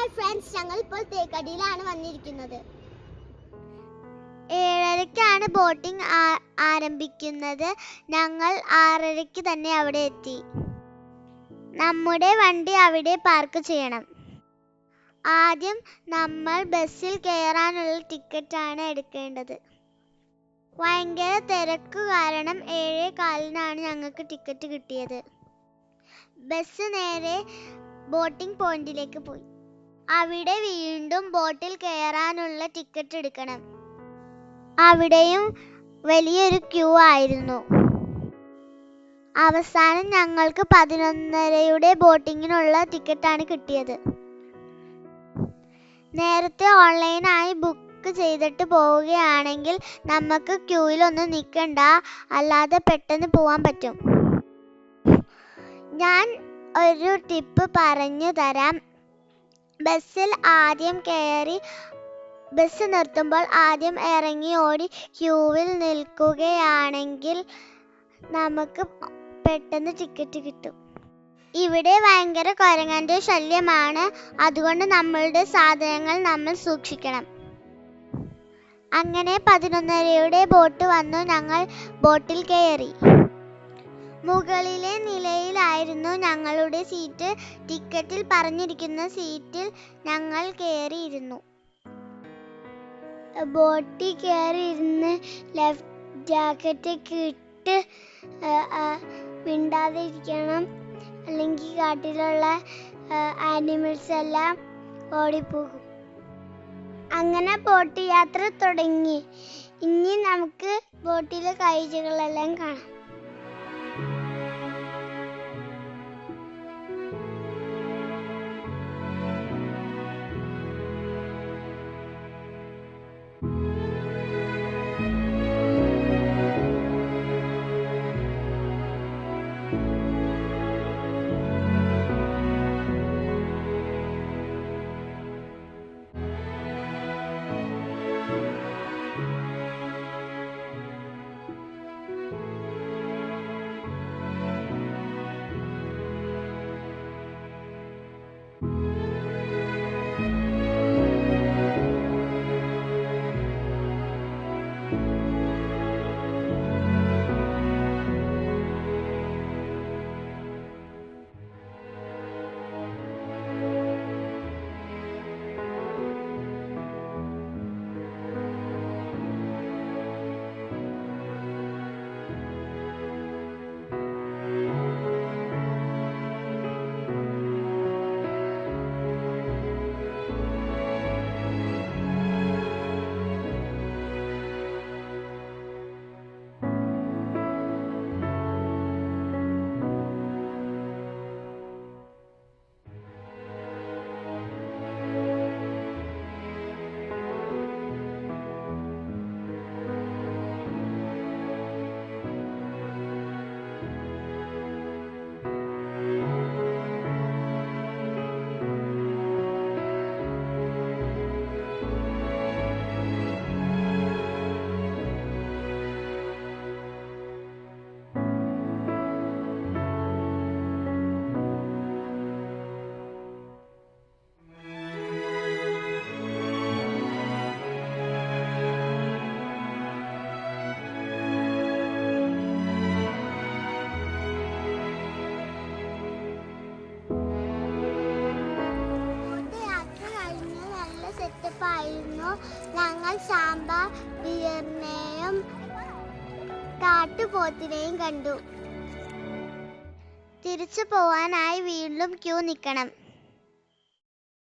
Hi friends, ഞങ്ങൾ ഇപ്പോൾ തേക്കടിയിലാണ് വന്നിരിക്കുന്നത്. 7:30-ക്കാണ് ബോട്ടിംഗ് ആരംഭിക്കുന്നത്. ഞങ്ങൾ 6:30-ക്ക് തന്നെ അവിടെ എത്തി. നമ്മുടെ വണ്ടി അവിടെ പാർക്ക് ചെയ്യണം. ആദ്യം നമ്മൾ ബസ്സിൽ കയറാനുള്ള ടിക്കറ്റാണ് എടുക്കേണ്ടത്. ഭയങ്കര തിരക്ക് കാരണം 7:15-നാണ് ഞങ്ങൾക്ക് ടിക്കറ്റ് കിട്ടിയത്. ബസ് നേരെ ബോട്ടിംഗ് പോയിന്റിലേക്ക് പോയി. അവിടെ വീണ്ടും ബോട്ടിൽ കയറാനുള്ള ടിക്കറ്റ് എടുക്കണം. അവിടെയും വലിയൊരു ക്യൂ ആയിരുന്നു. അവസാനം ഞങ്ങൾക്ക് 11:30-യുടെ ബോട്ടിങ്ങിനുള്ള ടിക്കറ്റാണ് കിട്ടിയത്. നേരത്തെ ഓൺലൈനായി ബുക്ക് ചെയ്തിട്ട് പോവുകയാണെങ്കിൽ നമുക്ക് ക്യൂവിലൊന്നും നിൽക്കണ്ട, അല്ലാതെ പെട്ടെന്ന് പോവാൻ പറ്റും. ഞാൻ ഒരു ടിപ്പ് പറഞ്ഞു തരാം. ബസ്സിൽ ആദ്യം കയറി ബസ് നിർത്തുമ്പോൾ ആദ്യം ഇറങ്ങി ഓടി ക്യൂവിൽ നിൽക്കുകയാണെങ്കിൽ നമുക്ക് പെട്ടെന്ന് ടിക്കറ്റ് കിട്ടും. ഇവിടെ ഭയങ്കര കുരങ്ങന്റെ ശല്യമാണ്. അതുകൊണ്ട് നമ്മളുടെ സാധനങ്ങൾ നമ്മൾ സൂക്ഷിക്കണം. അങ്ങനെ 11:30-യുടെ ബോട്ട് വന്നു. ഞങ്ങൾ ബോട്ടിൽ കയറി. മുകളിലെ നിലയിലായിരുന്നു ഞങ്ങളുടെ സീറ്റ്. ടിക്കറ്റിൽ പറഞ്ഞിരിക്കുന്ന സീറ്റിൽ ഞങ്ങൾ കയറിയിരുന്നു. ബോട്ടിൽ കയറിയിരുന്ന് ലൈഫ് ജാക്കറ്റൊക്കെ ഇട്ട് മിണ്ടാതിരിക്കണം, അല്ലെങ്കിൽ കാട്ടിലുള്ള ആനിമൽസ് എല്ലാം ഓടിപ്പോകും. അങ്ങനെ ബോട്ട് യാത്ര തുടങ്ങി. ഇനി നമുക്ക് ബോട്ടിലെ കാഴ്ചകളെല്ലാം കാണാം. ഞങ്ങൾ സാമ്പാർ ബിയറിനെയും കാട്ടുപോത്തിനെയും കണ്ടു. തിരിച്ചു പോവാനായി വീണ്ടും ക്യൂ നിൽക്കണം.